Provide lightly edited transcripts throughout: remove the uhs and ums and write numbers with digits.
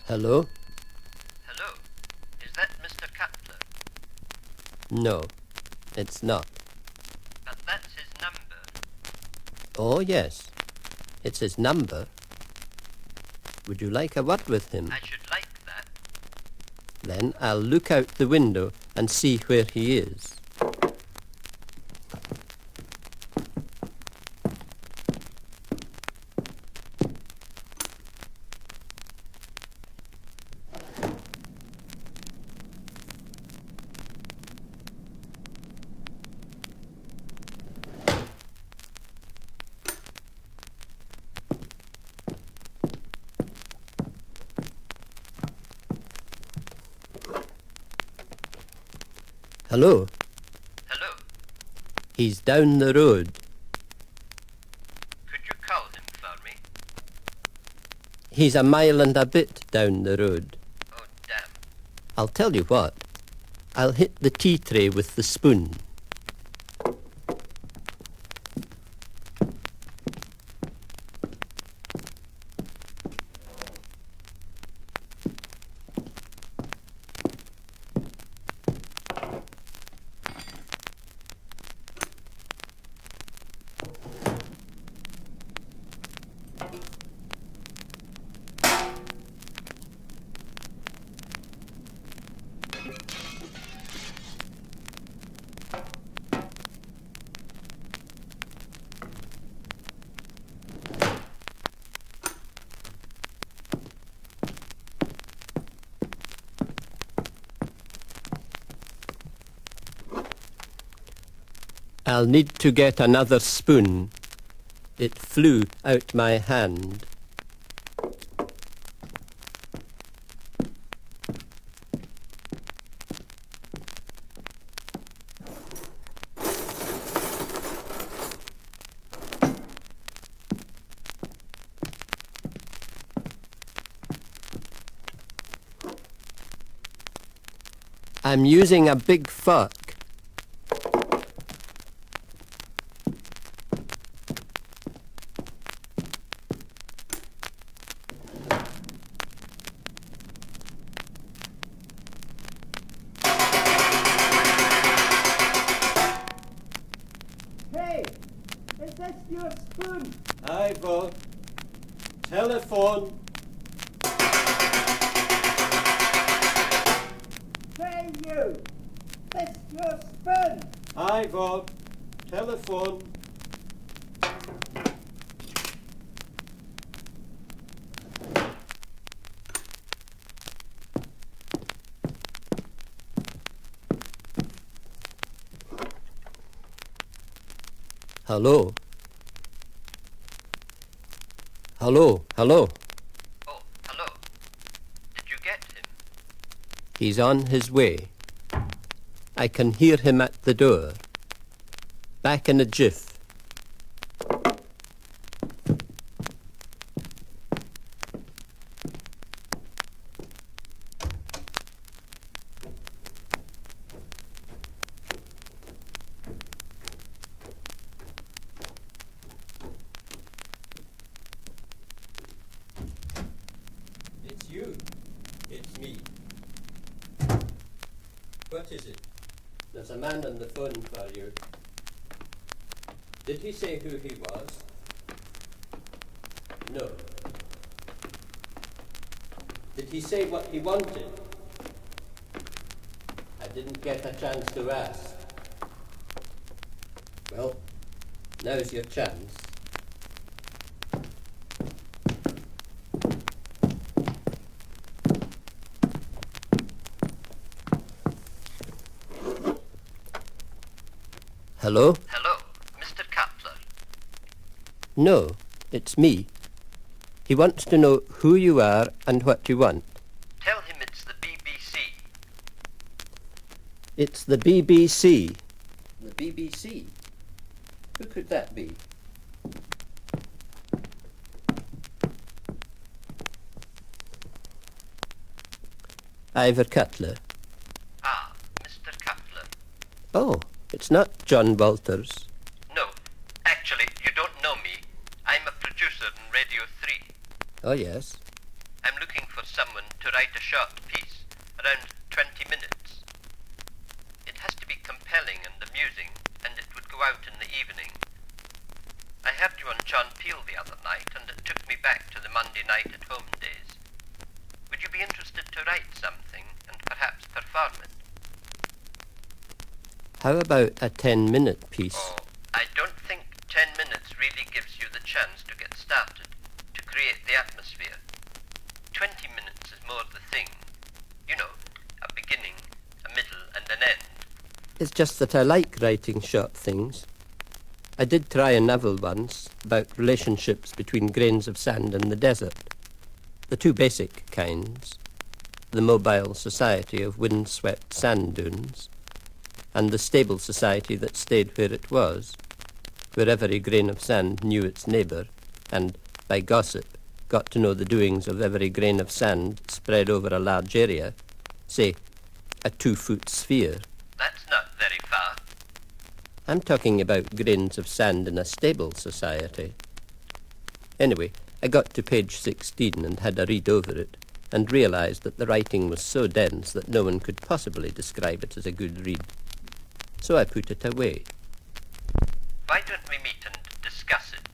Hello? Hello. Is that Mr. Cutler? No, it's not. But that's his number. Oh, yes. It's his number. Would you like a word with him? I should like that. Then I'll look out the window and see where he is. Hello? Hello. He's down the road. Could you call him for me? He's a mile and a bit down the road. Oh, damn. I'll tell you what. I'll hit the tea tray with the spoon. I'll need to get another spoon. It flew out my hand. I'm using a big fork. Hey, is this your spoon? Ivor, telephone. Hey, you! This your spoon? Ivor, telephone. Hello? Hello, hello. Oh, hello. Did you get him? He's on his way. I can hear him at the door. Back in a jiff. It's you. It's me. What is it? There's a man on the phone for you. Did he say who he was? No. Did he say what he wanted? I didn't get a chance to ask. Well, now's your chance. Hello? Hello, Mr. Cutler. No, it's me. He wants to know who you are and what you want. Tell him it's the BBC. It's the BBC. The BBC? Who could that be? Ivor Cutler. Ah, Mr. Cutler. Oh, it's not John Walters. No, actually, you don't know me. I'm a producer in Radio 3. Oh, yes. I'm looking for someone to write a short piece, around 20 minutes. It has to be compelling and amusing, and it would go out in the evening. I heard you on John Peel the other night, and it took me back to the Monday night at home days. Would you be interested to write something, and perhaps perform it? How about a 10-minute piece? Oh, I don't think 10 minutes really gives you the chance to get started, to create the atmosphere. 20 minutes is more the thing. You know, a beginning, a middle, and an end. It's just that I like writing short things. I did try a novel once about relationships between grains of sand in the desert. The two basic kinds, the mobile society of wind-swept sand dunes, and the stable society that stayed where it was, where every grain of sand knew its neighbour, and, by gossip, got to know the doings of every grain of sand spread over a large area, say, a 2-foot sphere. That's not very far. I'm talking about grains of sand in a stable society. Anyway, I got to page 16 and had a read over it, and realised that the writing was so dense that no one could possibly describe it as a good read. So I put it away. Why don't we meet and discuss it?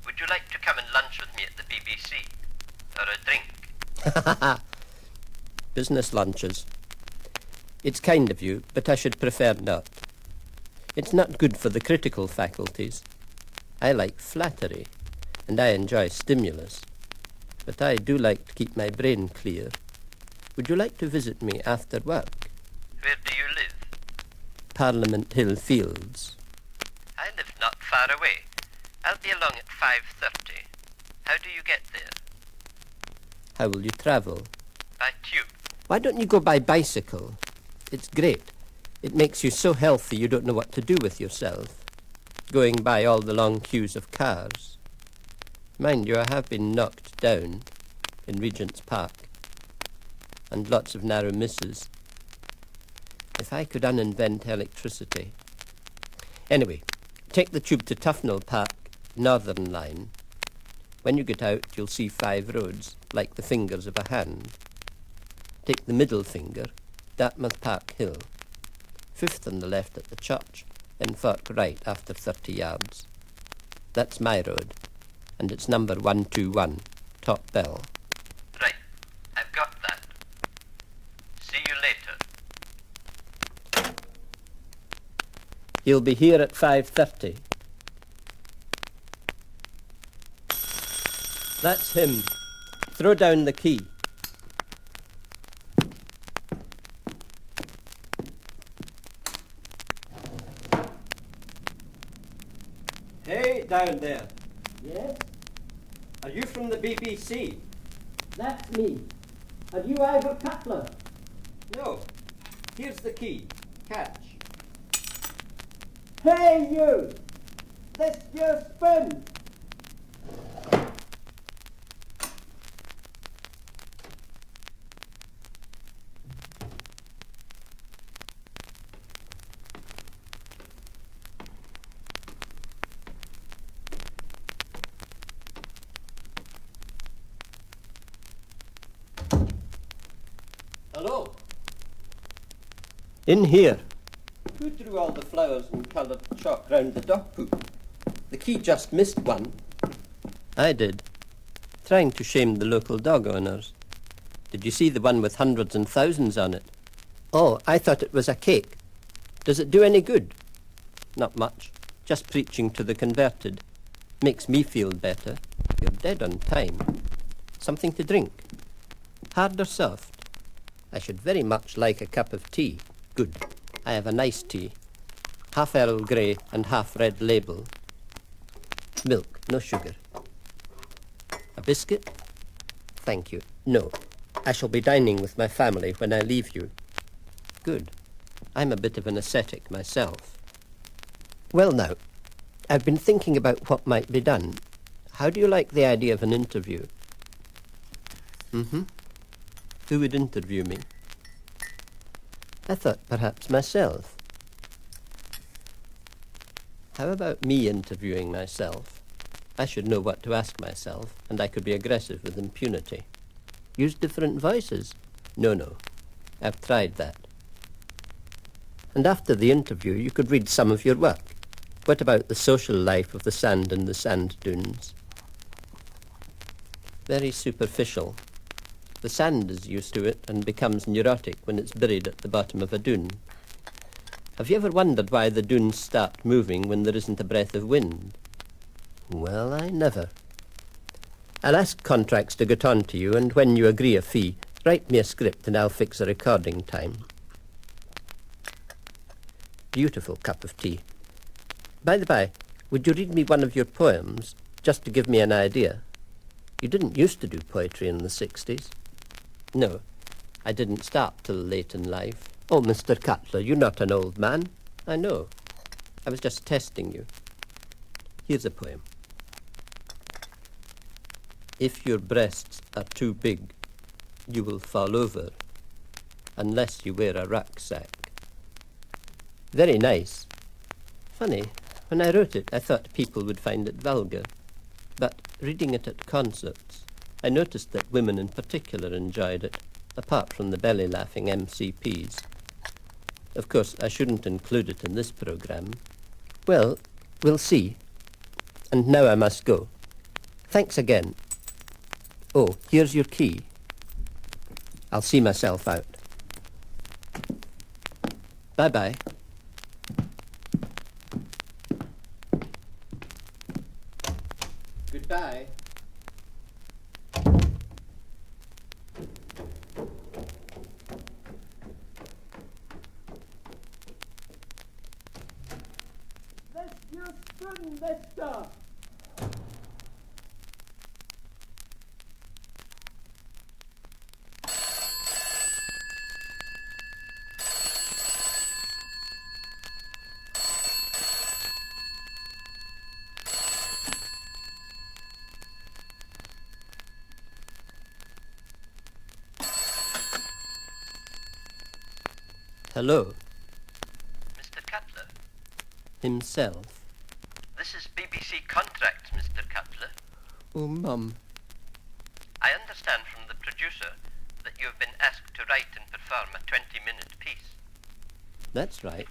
Would you like to come and lunch with me at the BBC? Or a drink? Business lunches. It's kind of you, but I should prefer not. It's not good for the critical faculties. I like flattery, and I enjoy stimulus. But I do like to keep my brain clear. Would you like to visit me after work? Where do you live? Parliament Hill Fields. I live not far away. I'll be along at 5:30. How do you get there? How will you travel? By tube. Why don't you go by bicycle? It's great. It makes you so healthy you don't know what to do with yourself, going by all the long queues of cars. Mind you, I have been knocked down in Regent's Park, and lots of narrow misses. If I could uninvent electricity. Anyway, take the tube to Tufnell Park, Northern Line. When you get out, you'll see 5 roads, like the fingers of a hand. Take the middle finger, Dartmouth Park Hill. 5th on the left at the church, then fork right after 30 yards. That's my road, and it's number 121, Top Bell. Right. I've got that. See you later. He'll be here at 5:30. That's him. Throw down the key. Hey, down there. Yes, Are you from the BBC? that's me. Are you Ivor Cutler? No. Here's the key. Catch. Hey, you! This your spoon. Hello. In here. Who threw all the flowers and coloured chalk round the dog poop? The key just missed one. I did. Trying to shame the local dog owners. Did you see the one with hundreds and thousands on it? Oh, I thought it was a cake. Does it do any good? Not much. Just preaching to the converted. Makes me feel better. You're dead on time. Something to drink? Hard or soft? I should very much like a cup of tea. Good. I have a nice tea. Half Earl Grey and half Red Label. Milk, no sugar. A biscuit? Thank you. No. I shall be dining with my family when I leave you. Good. I'm a bit of an ascetic myself. Well now, I've been thinking about what might be done. How do you like the idea of an interview? Who would interview me? I thought perhaps myself. How about me interviewing myself? I should know what to ask myself, and I could be aggressive with impunity. Use different voices? No. I've tried that. And after the interview, you could read some of your work. What about the social life of the sand and the sand dunes? Very superficial. The sand is used to it and becomes neurotic when it's buried at the bottom of a dune. Have you ever wondered why the dunes start moving when there isn't a breath of wind? Well, I never. I'll ask contracts to get on to you, and when you agree a fee, write me a script and I'll fix a recording time. Beautiful cup of tea. By the by, would you read me one of your poems, just to give me an idea? You didn't used to do poetry in the 60s. No, I didn't start till late in life. Oh, Mr. Cutler, you're not an old man. I know. I was just testing you. Here's a poem. If your breasts are too big, you will fall over, unless you wear a rucksack. Very nice. Funny, when I wrote it, I thought people would find it vulgar. But reading it at concerts, I noticed that women in particular enjoyed it, apart from the belly-laughing MCPs. Of course, I shouldn't include it in this programme. Well, we'll see. And now I must go. Thanks again. Oh, here's your key. I'll see myself out. Bye-bye. Goodbye. That's your spoon, mister. Hello. Mr. Cutler, Himself. this is BBC Contracts, Mr. Cutler. Oh, Mum. I understand from the producer that you have been asked to write and perform a 20-minute piece. That's right.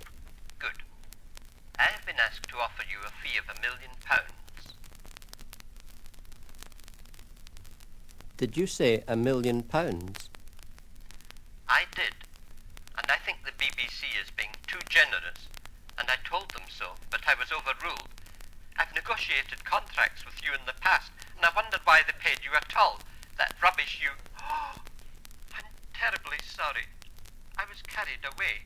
Good. I have been asked to offer you a fee of £1 million. Did you say £1 million? I did. And I think the BBC is being too generous. And I told them so, but I was overruled. I've negotiated contracts with you in the past, and I wondered why they paid you at all. That rubbish you... Oh, I'm terribly sorry. I was carried away.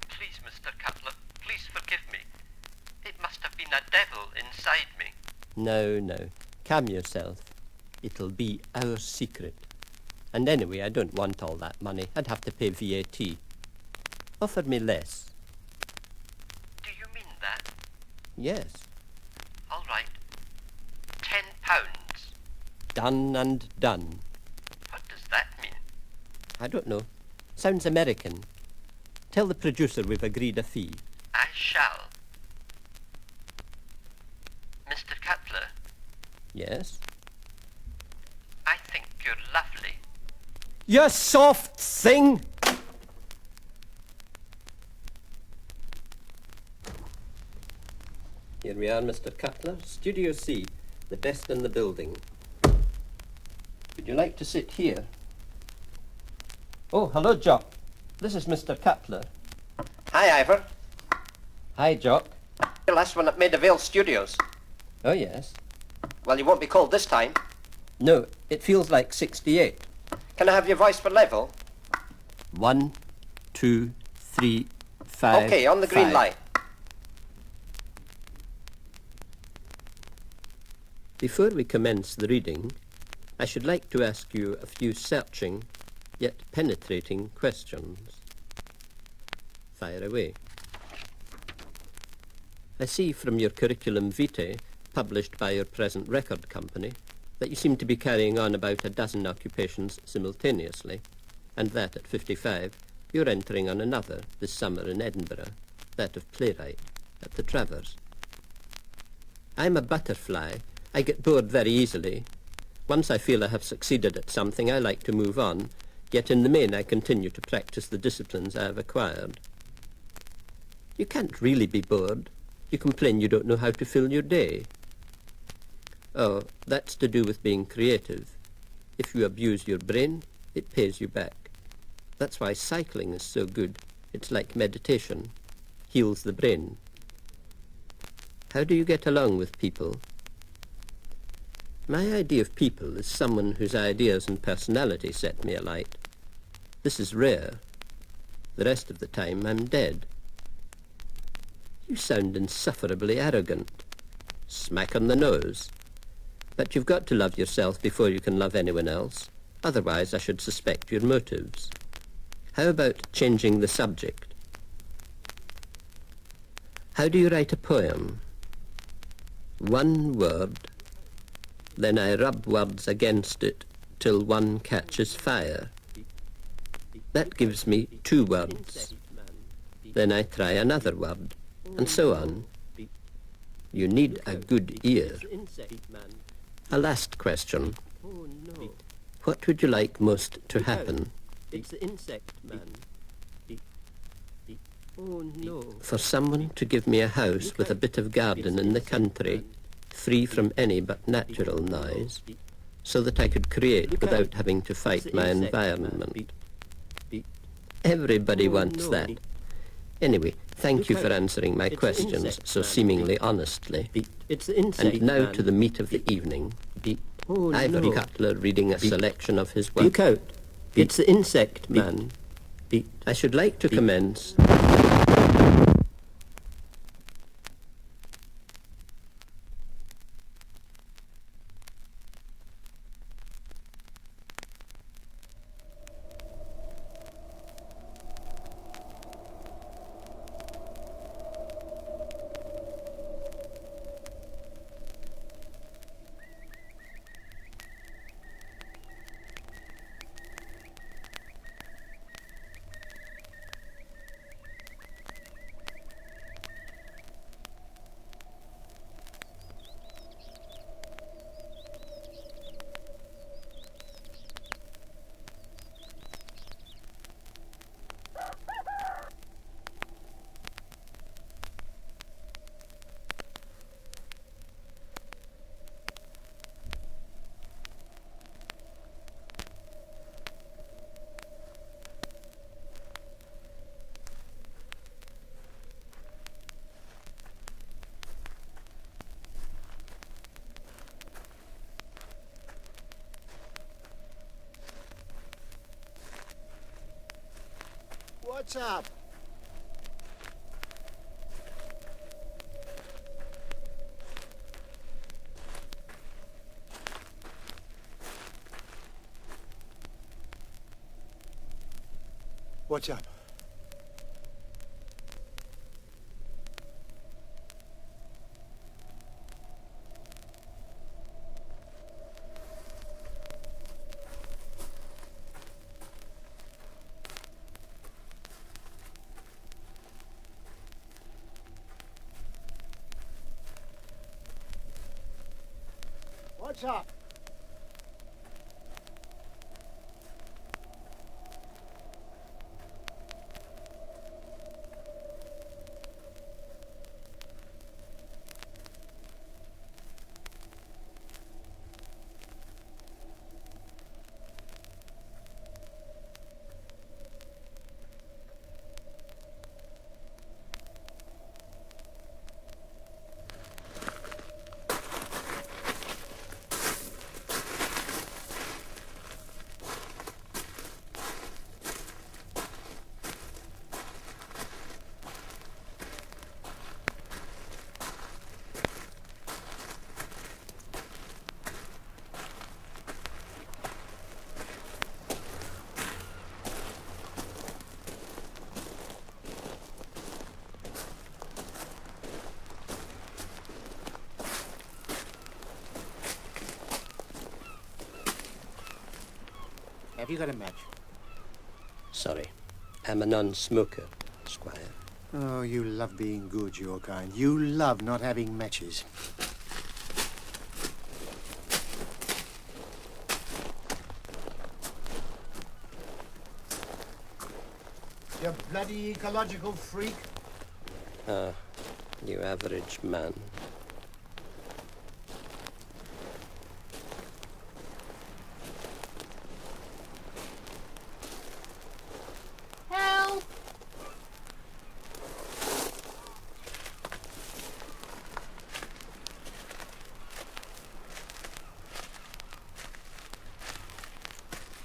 Please, Mr. Cutler, please forgive me. It must have been a devil inside me. No. Calm yourself. It'll be our secret. And anyway, I don't want all that money. I'd have to pay VAT. Offer me less. Do you mean that? Yes. All right. £10. Done and done. What does that mean? I don't know. Sounds American. Tell the producer we've agreed a fee. I shall. Mr. Cutler, Yes? I think you're lovely. You soft thing! Here we are, Mr. Cutler. Studio C, the best in the building. Would you like to sit here? Oh, hello, Jock. This is Mr. Cutler. Hi, Ivor. Hi, Jock. The last one at Maida Vale Studios. Oh, yes. Well, you won't be cold this time. No, it feels like 68. Can I have your voice for level? 1, 2, 3, 5. Okay, on the green 5. light. Before we commence the reading, I should like to ask you a few searching, yet penetrating questions. Fire away. I see from your curriculum vitae, published by your present record company, that you seem to be carrying on about a dozen occupations simultaneously, and that at 55 you're entering on another this summer in Edinburgh, that of playwright, at the Travers. I'm a butterfly. I get bored very easily. Once I feel I have succeeded at something, I like to move on, yet in the main I continue to practice the disciplines I have acquired. You can't really be bored. You complain you don't know how to fill your day. Oh, that's to do with being creative. If you abuse your brain, it pays you back. That's why cycling is so good. It's like meditation. Heals the brain. How do you get along with people? My idea of people is someone whose ideas and personality set me alight. This is rare. The rest of the time I'm dead. You sound insufferably arrogant. Smack on the nose. But you've got to love yourself before you can love anyone else. Otherwise I should suspect your motives. How about changing the subject? How do you write a poem? One word, then I rub words against it till one catches fire. That gives me 2 words. Then I try another word, and so on. You need a good ear. A last question. What would you like most to happen? It's the insect man. Oh no. For someone to give me a house with a bit of garden in the country, free from any but natural noise, so that I could create without having to fight my environment. Everybody wants that. Anyway, thank you for answering my questions so seemingly honestly. It's the insect And now man. to the meat of the evening. Oh Ivor no. Cutler reading a selection of his work. Look out. It's the insect man. I should like to commence. What's up? What's up? What's up? Have you got a match? Sorry, I'm a non-smoker, Squire. Oh, you love being good, your kind. You love not having matches. You bloody ecological freak. Ah, you average man. Help!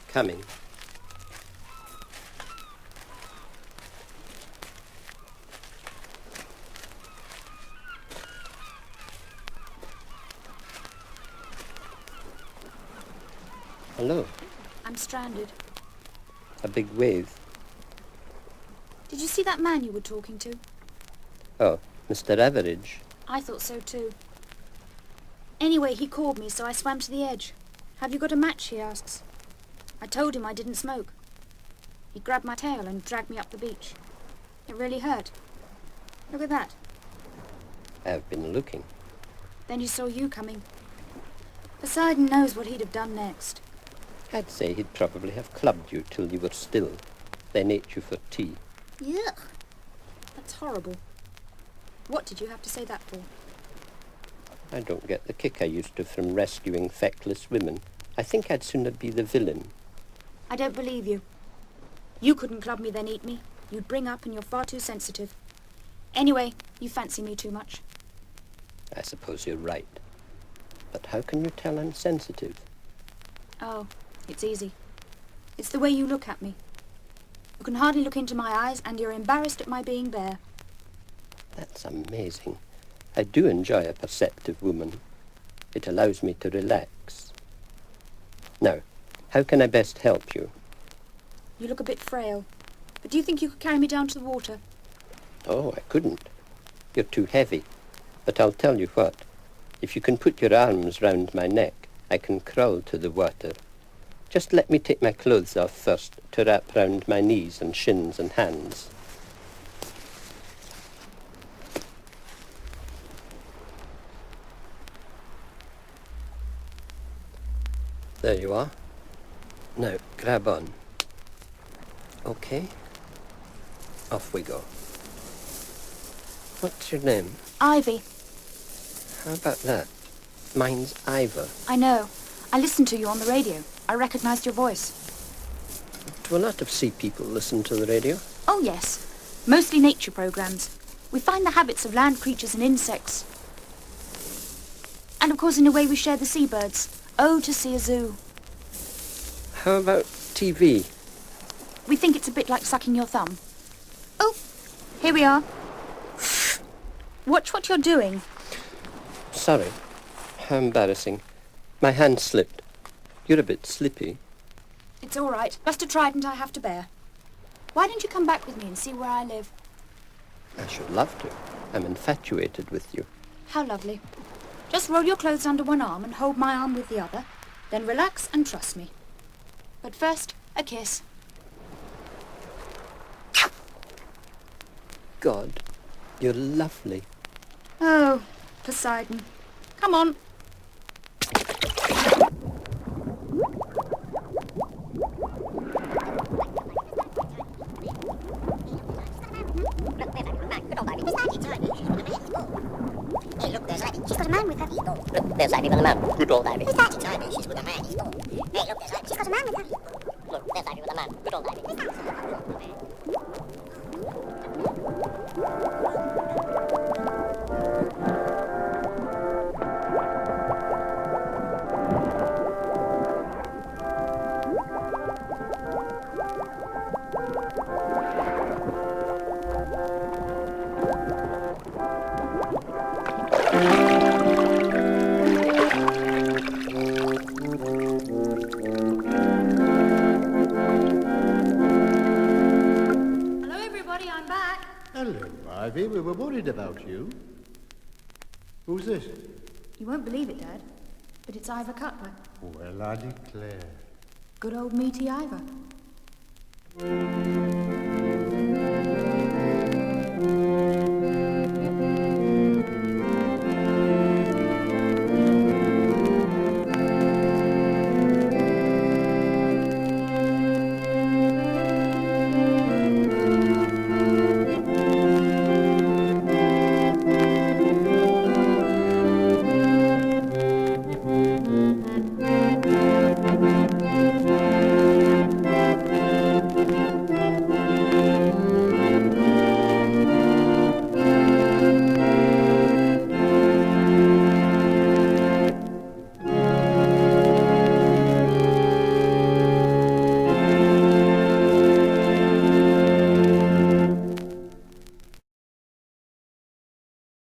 Coming. Hello. I'm stranded. A big wave. Did you see that man you were talking to? Oh, Mr. Average. I thought so too. Anyway, he called me, so I swam to the edge. Have you got a match, he asks. I told him I didn't smoke. He grabbed my tail and dragged me up the beach. It really hurt. Look at that. I've been looking. Then he saw you coming. Poseidon knows what he'd have done next. I'd say he'd probably have clubbed you till you were still, then ate you for tea. Yuck. That's horrible. What did you have to say that for? I don't get the kick I used to from rescuing feckless women. I think I'd sooner be the villain. I don't believe you. You couldn't club me then eat me. You'd bring up and you're far too sensitive. Anyway, you fancy me too much. I suppose you're right. But how can you tell I'm sensitive? Oh, it's easy. It's the way you look at me. You can hardly look into my eyes and you're embarrassed at my being there. That's amazing. I do enjoy a perceptive woman. It allows me to relax. Now, how can I best help you? You look a bit frail. But do you think you could carry me down to the water? Oh, I couldn't. You're too heavy. But I'll tell you what. If you can put your arms round my neck, I can crawl to the water. Just let me take my clothes off first to wrap round my knees and shins and hands. There you are. Now, grab on. Okay. Off we go. What's your name? Ivy. How about that? Mine's Ivor. I know. I listened to you on the radio. I recognized your voice. Do a lot of sea people listen to the radio? Oh, yes. Mostly nature programs. We find the habits of land creatures and insects. And of course, in a way, we share the seabirds. Oh, to see a zoo. How about TV? We think it's a bit like sucking your thumb. Oh, here we are. Watch what you're doing. Sorry. How embarrassing. My hand slipped. You're a bit slippy. It's all right. Just a trident I have to bear. Why don't you come back with me and see where I live? I should love to. I'm infatuated with you. How lovely. Just roll your clothes under one arm and hold my arm with the other. Then relax and trust me. But first, a kiss. God, you're lovely. Oh, Poseidon. Come on. Hey, look, there's Ivy. She's got a man with her. Look, there's Ivy with a man. Good old Ivy. Who's that? It's Ivy. She's with a man. Hey, look, there's Ivy. She's got a man with her. Look, there's Ivy with a man. Good old Ivy. Who's that? Hello, everybody. I'm back. Hello, Ivy. We were worried about you. Who's this? You won't believe it, Dad, but it's Ivor Cutler. Well, I declare. Good old meaty Ivor.